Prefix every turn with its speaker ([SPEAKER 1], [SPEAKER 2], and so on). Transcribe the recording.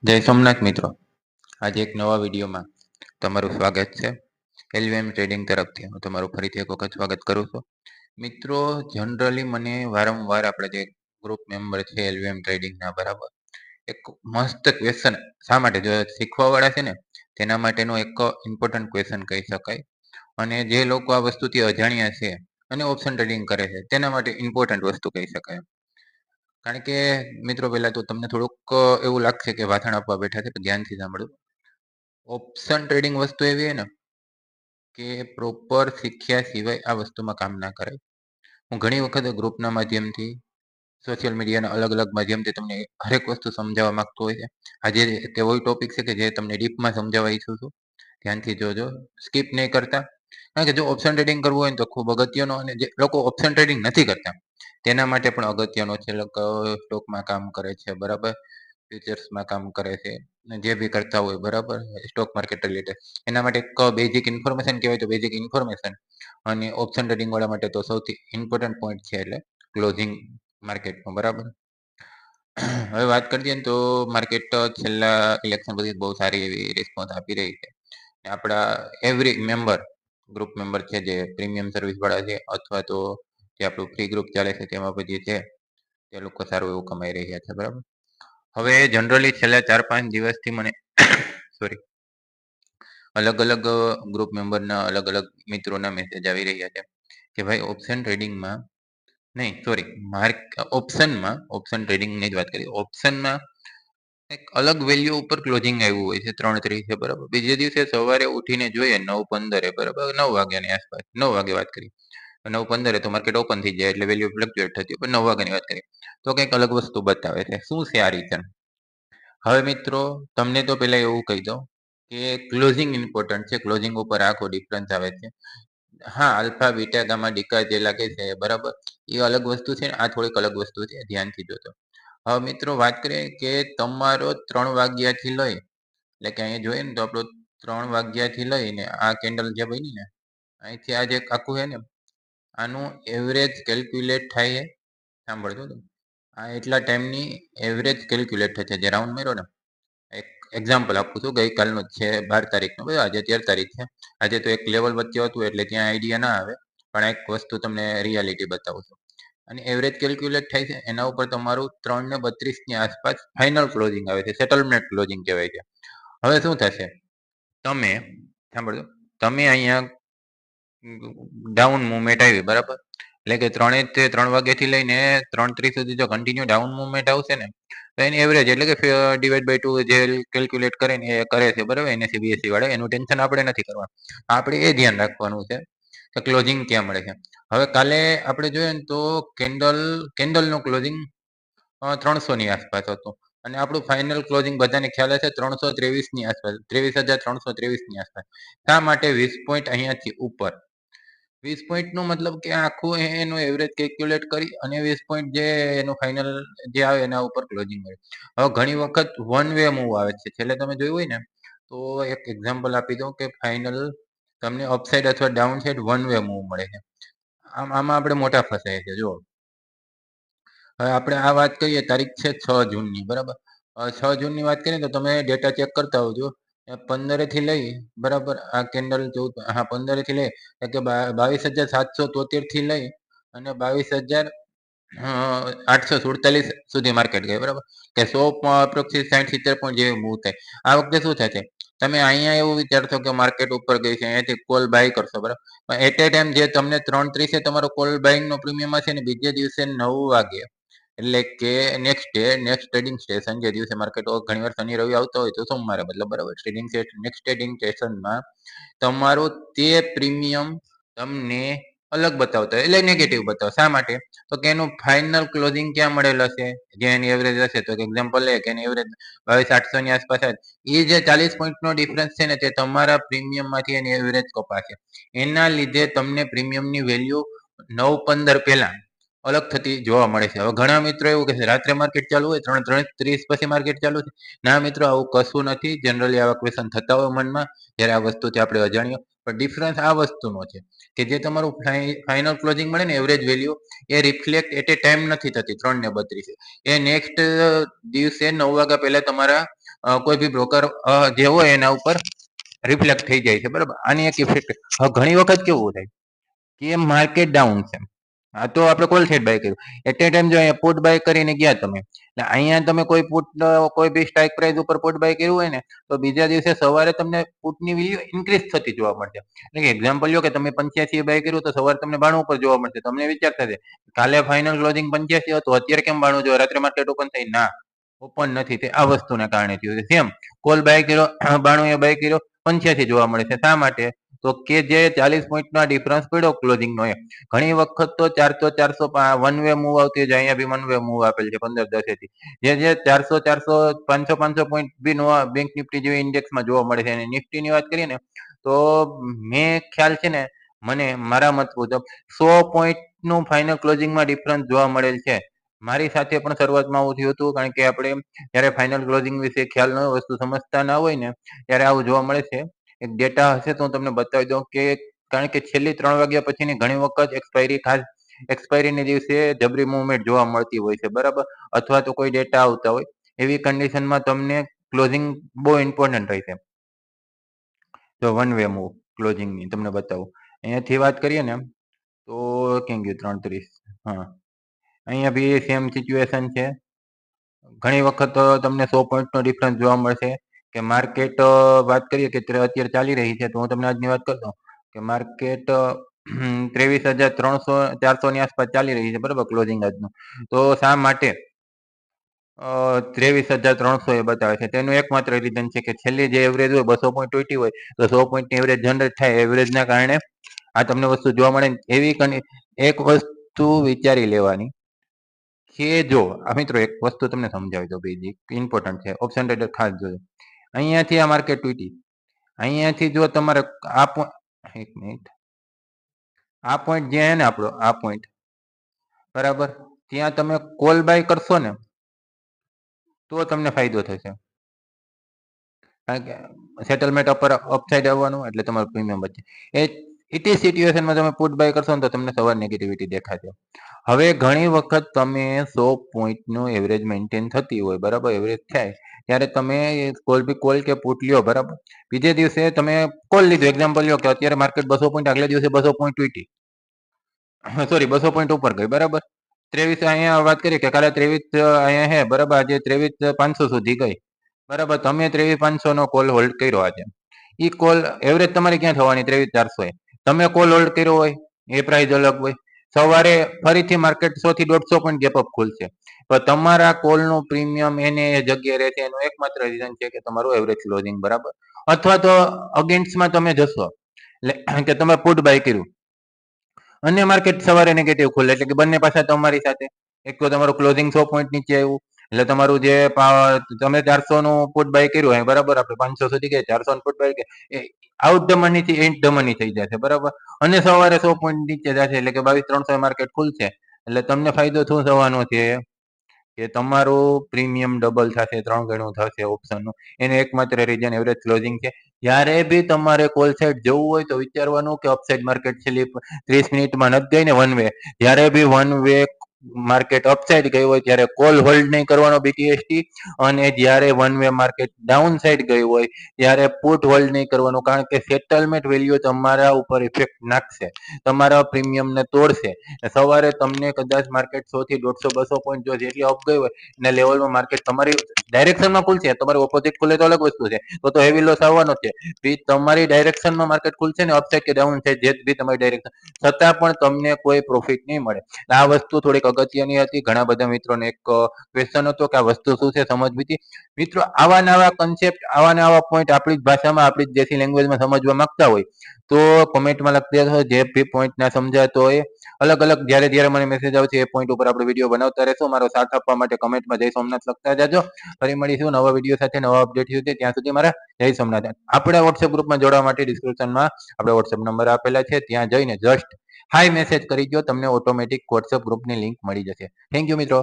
[SPEAKER 1] જય સોમનાથ મિત્રો, આજે એક નવા વિડીયોમાં તમારું સ્વાગત છે. એલવીએમ ટ્રેડિંગ તરફથી હું તમારું ફરીથી એક વખત સ્વાગત કરું છું. મિત્રો, જનરલી મને વારંવાર આપણે જે ગ્રુપ મેમ્બર છે એલવીએમ ટ્રેડિંગના, બરાબર, એક મસ્ત ક્વેશ્ચન, શા માટે જો શીખવાવાળા છે ને તેના માટેનો એક ઇમ્પોર્ટન્ટ ક્વેશ્ચન કહી શકાય. અને જે લોકો આ વસ્તુથી અજાણ્યા છે અને ઓપ્શન ટ્રેડિંગ કરે છે તેના માટે ઇમ્પોર્ટન્ટ વસ્તુ કહી શકાય. કારણ કે મિત્રો, પહેલા તો તમને થોડુંક એવું લાગશે કે વાથણ આપવા બેઠા છે, પણ ધ્યાનથી સાંભળો. ઓપ્શન ટ્રેડિંગ વસ્તુ એવી ને કે પ્રોપર શીખ્યા સિવાય આ વસ્તુમાં કામ ના કરાય. હું ઘણી વખત ગ્રુપના માધ્યમથી, સોશિયલ મીડિયાના અલગ અલગ માધ્યમથી તમને હરેક વસ્તુ સમજાવવા માંગતો હોય છે. આજે તેવો ટોપિક છે કે જે તમને ડીપમાં સમજાવવા ઈચ્છું છું. ધ્યાનથી જોજો, સ્કીપ નહીં કરતા. કારણ કે જો ઓપ્શન ટ્રેડિંગ કરવું હોય ને તો ખૂબ અગત્યનો, અને જે લોકો ઓપ્શન ટ્રેડિંગ નથી કરતા તેના માટે પણ અગત્યનો છે. લોકો સ્ટોકમાં કામ કરે છે, બરાબર, ફ્યુચર્સમાં કામ કરે છે, જે બી કરતા હોય, બરાબર, સ્ટોક માર્કેટ રિલેટેડ, એના માટે એક બેઝિક ઇન્ફોર્મેશન કહેવાય તો બેઝિક ઇન્ફોર્મેશન. અને ઓપ્શન ટ્રેડિંગ વાળા માટે તો સૌથી ઇમ્પોર્ટન્ટ પોઈન્ટ છે એટલે ક્લોઝિંગ માર્કેટનો, બરાબર. હવે વાત કરીએ ને તો માર્કેટ છેલ્લા ઇલેક્શન પછી બહુ સારી એવી રિસ્પોન્સ આપી રહી છે. આપણા એવરી મેમ્બર, ગ્રુપ મેમ્બર છે જે પ્રીમિયમ સર્વિસ વાળા છે, અથવા તો જે આપણું ફ્રી ગ્રુપ ચાલે છે તેમાં પછી છે, તે લોકો સારું એવું કમાઈ રહ્યા છે, બરાબર. હવે જનરલી છેલ્લા 4-5 દિવસથી મને સોરી અલગ અલગ ગ્રુપ મેમ્બરના અલગ અલગ મિત્રોના મેસેજ આવી રહ્યા છે કે ભાઈ ઓપ્શન ટ્રેડિંગમાં નહીં, સોરી, ઓપ્શન ટ્રેડિંગની જ વાત કરીએ. ઓપ્શનમાં એક અલગ વેલ્યુ ઉપર ક્લોઝિંગ આવ્યું હોય છે, 3:30 બરાબર. બીજે દિવસે સવારે ઉઠીને જોઈએ 9:15, બરાબર, 9 વાગ્યાની આસપાસ, 9 વાગે વાત કરી, 9:15 તો માર્કેટ ઓપન થઈ જાય એટલે વેલ્યુ ફ્લક્ચ્યુએટ થતી હોય. પણ 9 વાગ્યાની વાત કરીએ તો કંઈક અલગ વસ્તુ બતાવે છે. શું છે આ રીઝન? હવે મિત્રો, તમને તો પહેલા એવું કહી દઉં કે ક્લોઝિંગ ઇમ્પોર્ટન્ટ છે. ક્લોઝિંગ ઉપર આખો ડિફરન્સ આવે છે. હા, આલ્ફા, બીટા, ગામા, ડીકા જે લાગે છે, બરાબર, એ અલગ વસ્તુ છે. આ થોડીક અલગ વસ્તુ છે, ધ્યાનથી જોજો. હવે મિત્રો, વાત કરીએ કે તમારો 3 વાગ્યાથી લઈ, એટલે કે અહીંયા જોઈએ ને તો આપણો 3 વાગ્યાથી લઈને આ કેન્ડલ જે બની ને અહીંથી આ જે આખું છે ને, આનું એવરેજ કેલ્ક્યુલેટ થાય છે. સાંભળજો તમે, આ એટલા ટાઈમની એવરેજ કેલ્ક્યુલેટ થશે. જે રાઉન્ડ માર્યો ને, એક એક્ઝામ્પલ આપું છું, ગઈકાલનો જ છે, 12 તારીખનો, બરાબર, આજે 13 તારીખ છે. આજે તો એક લેવલ વચ્ચે હતું એટલે ત્યાં આઈડિયા ના આવે, પણ એક વસ્તુ તમને રિયાલિટી બતાવું છું. અને એવરેજ કેલ્ક્યુલેટ થાય છે, એના ઉપર તમારું 3:32 ની આસપાસ ફાઇનલ ક્લોઝિંગ આવે છે, સેટલમેન્ટ ક્લોઝિંગ કહેવાય છે. હવે શું થશે, તમે સાંભળજો, તમે અહીંયા ડાઉન મુવમેન્ટ આવી, બરાબર, એટલે કે 3 વાગ્યાથી લઈને 3:30 સુધી જો કન્ટિન્યુ ડાઉન મુવમેન્ટ આવશે ને તો એની એવરેજ એટલે કે ડિવાઈડ બાય 2 જે કેલ્ક્યુલેટ કરે ને એ કરે છે, બરાબર, એનએસસી બીએસસી વાળા. એનું ટેન્શન આપણે નથી કરવાનું, આપણે એ ધ્યાન રાખવાનું છે કે ક્લોઝિંગ ક્યાં મળે છે. હવે કાલે આપણે જોઈએ ને તો કેન્ડલનું ક્લોઝિંગ 300 ની આસપાસ હતું, અને આપણું ફાઇનલ ક્લોઝિંગ બધાને ખ્યાલ હશે 323 ની આસપાસ, 23,323 ની આસપાસ. શા માટે 20 પોઈન્ટ અહીંયાથી ઉપર? 20 પોઈન્ટ નો મતલબ કે આખું એનું એવરેજ કેલ્ક્યુલેટ કરી અને 20 પોઈન્ટ જે એનું ફાઇનલ જે આવે એના ઉપર ક્લોઝિંગ મળે. હવે ઘણી વખત વન વે મૂવ આવે છે. છેલ્લે તમે જોયું હોય ને તો એક એક્ઝામ્પલ આપી દઉં કે ફાઇનલ તમને અપસાઇડ અથવા down side one way move મળે છે. આમાં આપણે મોટા ફસાય છે. જો હવે આપણે આ વાત કરીએ, તારીખ છે 6 જૂનની, બરાબર. 6 જૂનની વાત કરીએ તો તમે ડેટા ચેક કરતા હોજો. 15 થી લઈ, બરાબર, આ કેન્ડલ 14, હા, 15 થી લઈ કે 22,773 થી લઈ અને 22,847 સુધી માર્કેટ ગઈ, બરાબર, કે 100 અપ્રોક્સિમેટ 60-70 પોઈન્ટ જેવી મૂવ થાય. આ વખતે શું થશે, તમે અહીંયા એવું વિચારશો કે માર્કેટ ઉપર ગઈ છે, અહીંયાથી કોલ બાય કરશો, બરાબર, એટ એ ટાઈમ જે તમને 3:30 તમારો કોલ બાઇંગ નો પ્રીમિયમ હશે ને, બીજે દિવસે 9 વાગે એટલે કે next day, next trading session, જે દિવસે માર્કેટ ઘણી વાર શનિ રવિ આવતો હોય તો સોમવારે, મતલબ, બરાબર, નેક્સ્ટ ટ્રેડિંગ સેશનમાં તમારું તે પ્રીમિયમ તમને અલગ બતાવતો એટલે નેગેટિવ બતાવો. શા માટે? તો કે એનું ફાઇનલ ક્લોઝિંગ ક્યાં મળેલ હશે, જે એની એવરેજ હશે. તો એક્ઝામ્પલ લે કે એની એવરેજ 22,800 ની આસપાસ. એ જે 40 પોઈન્ટ નો ડિફરન્સ છે ને, તે તમારા પ્રીમિયમ માંથી એની એવરેજ કપાશે. એના લીધે તમને પ્રીમિયમની વેલ્યુ 9:15 પહેલા અલગ થતી જોવા મળે છે. હવે ઘણા મિત્રો એવું કહે છે રાત્રે માર્કેટ ચાલુ હોય, 3:30 પછી માર્કેટ ચાલુ છે. ના મિત્રો, આવું કશું નથી. જનરલી આવા ક્વેશ્ચન થતા હોય મનમાં, જ્યારે આ વસ્તુથી આપણે અજાણ્યો. પણ ડિફરન્સ આ વસ્તુનો છે કે જે તમારું ફાઇનલ ક્લોઝિંગ મળે ને, એવરેજ વેલ્યુ, એ રિફ્લેક્ટ એટ એ ટાઈમ નથી થતી 3:32. એ નેક્સ્ટ દિવસે 9 વાગ્યા પહેલા તમારા કોઈ બી બ્રોકર જે હોય એના ઉપર રિફ્લેક્ટ થઈ જાય છે, બરાબર. આની એક ઇફેક્ટ. હવે ઘણી વખત કેવું થાય કે માર્કેટ ડાઉન છે, હા, તો આપણે કોલ સાઈડ બાય કર્યું, એટ એ ટાઈમ જો અહીંયા પુટ બાય કરીને ગયા તમે, એટલે અહીંયા તમે કોઈ પુટ કોઈ બી સ્ટ્રાઇક પ્રાઇસ ઉપર પુટ બાય કર્યું હોય ને, તો બીજા દિવસે સવારે તમને પુટની વેલ્યુ ઇન્ક્રીઝ થતી જોવા મળશે. એટલે એક્ઝામ્પલ લો કે તમે 85 બાય કર્યું તો સવારે તમને 92 ઉપર જોવા મળશે. તમને વિચાર થશે કાલે ફાઇનલ ક્લોઝિંગ 85 હતું, અત્યારે કેમ 92 જોવા, રાત્રે માર્કેટ ઓપન થઈ? ના, ઓપન નથી, તે આ વસ્તુના કારણે થયું છે. સેમ કોલ બાય કર્યો 92 એ બાય કર્યો 85 જોવા મળે છે. શા માટે? તો કે જે 40 પોઈન્ટનો ડિફરન્સ પડ્યો ક્લોઝિંગનો, એ ઘણી વખત તો 400 વન વે મૂવ આવતી હોય, અહીંયા બી વન વે મૂવ આપેલ છે 15-10 થી, જે 400 500 પોઈન્ટ બી બેંક નિફ્ટી જેવી ઇન્ડેક્સમાં જોવા મળે છે. અને નિફ્ટીની વાત કરીએ ને તો મેં ખ્યાલ છે ને, મને મારા મત મુજબ 100 પોઈન્ટનું ફાઇનલ ક્લોઝિંગમાં ડિફરન્સ જોવા મળેલ છે. મારી સાથે પણ શરૂઆતમાં આવું થયું હતું, કારણ કે આપણે જ્યારે ફાઇનલ ક્લોઝિંગ વિશે ખ્યાલ ન હોય, વસ્તુ સમજતા ના હોય ને, ત્યારે આવું જોવા મળે છે. એક ડેટા હશે તો હું તમને બતાવી દઉં કે, કારણ કે છેલ્લી 3 વાગ્યા પછીની ઘણી વખત ખાસ એક્સપાયરીને દિવસે જબરી મુવમેન્ટ જોવા મળતી હોય છે, બરાબર. અથવા તો કોઈ ડેટા આવતા હોય, એવી કન્ડિશનમાં તમને ક્લોઝિંગ બહુ ઇમ્પોર્ટન્ટ રહેશે. તો વન વે મૂવ ક્લોઝિંગની તમને બતાવું. અહીંયાથી વાત કરીએ ને તો ક્યાં ગયું 3:30? હા, અહીંયા બી સેમ સિચ્યુએશન છે. ઘણી વખત તમને 100 પોઈન્ટનો ડિફરન્સ જોવા મળશે. કે માર્કેટ વાત કરીએ કે અત્યારે ચાલી રહી છે, તો હું તમને આજની વાત કરતો કે માર્કેટ 23,300 ની આસપાસ ચાલી રહી છે, બરાબર, ક્લોઝિંગ આજનું. તો શા માટે 23,300 એ બતાવે છે? તેનું એકમાત્ર રીઝન છે કે છેલ્લી જે એવરેજ હોય 200 પોઈન્ટ તૂટી હોય, તો 100 પોઈન્ટની એવરેજ જનરેટ થાય, એવરેજના કારણે આ તમને વસ્તુ જોવા મળે. એવી એક વસ્તુ વિચારી લેવાની કે જો આ મિત્રો એક વસ્તુ તમને સમજાવી દો, બેઝિક ઇમ્પોર્ટન્ટ છે, ઓપ્શન ટ્રેડર ખાસ જોજો. અહીંયાથી આ માર્કેટ તૂટી, અહીંયાથી જો તમારે એક મિનિટ, આ પોઈન્ટ જે ને આપણો આ પોઈન્ટ, બરાબર, ત્યાં તમે કોલ બાય કરશો ને તો તમને ફાયદો થશે. કારણ કે સેટલમેન્ટ અપર અપસાઇડ આવવાનું, એટલે તમારું પ્રીમિયમ બચે. એ સિચ્યુએશનમાં તમે પુટ બાય કરશો ને તો તમને સવાર નેગેટિવિટી દેખાશે. હવે ઘણી વખત તમે 100 પોઈન્ટનું એવરેજ મેન્ટેન થતી હોય, બરાબર, એવરેજ થાય ત્યારે તમે કોલ કે પુટ લ્યો, બરાબર. બીજે દિવસે તમે કોલ લીધો, એક્ઝામ્પલ લ્યો કે અત્યારે માર્કેટ 200 પોઈન્ટ, આગલા દિવસે 200 પોઈન્ટ તૂટી, સોરી 200 પોઈન્ટ ઉપર ગઈ, બરાબર. 23 અહીંયા વાત કરીએ કે કાલે 23 અહીંયા હે, બરાબર, આજે 23,500 સુધી ગઈ, બરાબર. તમે 23,500 નો કોલ હોલ્ડ કર્યો આજે, ઈ કોલ એવરેજ તમારી ક્યાં થવાની? 23,400. તમે કોલ હોલ્ડ કર્યો હોય, એ પ્રાઇસ અલગ હોય. સવારે ફરીથી માર્કેટ 100 થી 150 પોઈન્ટ ગેપ અપ ખુલશે, તો તમારા કોલનું પ્રીમિયમ એને એ જગ્યાએ રહેશે. એનું એકમાત્ર રીઝન છે કે તમારું એવરેજ ક્લોઝિંગ, બરાબર. અથવા તો અગેન્સ્ટમાં તમે જશો, એટલે કે તમે પુટ બાય કર્યું અને માર્કેટ સવારે નેગેટિવ ખુલે, એટલે કે બંને પાછા તમારી સાથે. એક તો તમારું ક્લોઝિંગ 100 પોઈન્ટ નીચે આવ્યું, એટલે તમારું જે તમે 400 નું પુટ બાય કર્યું હોય, બરાબર, આપણે 500 સુધી ગયા, 400 નું પુટ બાય કર્યું, આઉટ ધ મની થી ઇન ધ મની થઈ જશે, બરાબર. અને સવારે 100 પોઈન્ટ નીચે જશે, એટલે કે 22,300 માર્કેટ ખુલશે, એટલે તમને ફાયદો શું થવાનો છે કે તમારું પ્રીમિયમ ડબલ થશે, 3 ગણું થશે ઓપ્શનનું. એને એકમાત્ર રીઝન એવરેજ ક્લોઝિંગ છે. જ્યારે બી તમારે કોલ સાઈડ જવું હોય તો વિચારવાનું કે અપસાઇડ માર્કેટ છેલ્લી 30 મિનિટમાં નથી ગઈ ને વન વે, જ્યારે બી વન વે માર્કેટ અપસાઇડ ગઈ હોય ત્યારે કોલ હોલ્ડ નહીં કરવાનો BTST, અને જ્યારે one way market down side ગઈ હોય ત્યારે પુટ હોલ્ડ નહીં કરવાનું, કારણ કે સેટલમેન્ટ વેલ્યુ તમારા ઉપર ઇફેક્ટ નાખશે, તમારા પ્રીમિયમને તોડશે. સવારે તમને કદાચ માર્કેટ 100 થી 150-200 પોઈન્ટ જો જેટલી અપ ગઈ હોય ને લેવલમાં માર્કેટ તમારી ડાયરેક્શનમાં ખુલશે, તમારી ઓપોઝિટ ખુલે તો અલગ વસ્તુ છે, તો હેવી લોસ આવવાનો છે. તમારી ડાયરેક્શનમાં માર્કેટ ખુલશે ને અપસાઇડ કે ડાઉન સાઈડ, જે બી તમારી ડાયરેક્શન, છતાં પણ તમને કોઈ પ્રોફિટ નહીં મળે. આ વસ્તુ થોડીક અગત્યની હતી. ઘણા બધા મિત્રોને એક ક્વેશ્ચન હતો કે આ વસ્તુ શું છે, સમજવી હતી. મિત્રો, આવા નવા કન્સેપ્ટ, આવા નવા પોઈન્ટ આપણી જ ભાષામાં, આપણી જ દેશી લેંગ્વેજમાં સમજવા માંગતા હોય તો કોમેન્ટમાં લખી દેજો. જે બી પોઈન્ટ ના સમજાતો હોય, અલગ અલગ જ્યારે મને મેસેજ આવશે એ પોઈન્ટ ઉપર આપણે વિડીયો બનાવતા રહેશું. મારો સાથ આપવા માટે કમેન્ટમાં જય સોમનાથ લખતા જાજો. ફરી મળીશું નવા વિડીયો સાથે, નવા અપડેટ સાથે. ત્યાં સુધી મારા જય સોમનાથ. આપણે વોટ્સએપ ગ્રુપમાં જોડવા માટે ડિસ્ક્રિપ્શનમાં આપણે વોટ્સએપ નંબર આપેલા છે, ત્યાં જઈને જસ્ટ હાય મેસેજ કરી દો, તમને ઓટોમેટિક વોટ્સએપ ગ્રુપની લિંક મળી જશે. થેન્ક યુ મિત્રો.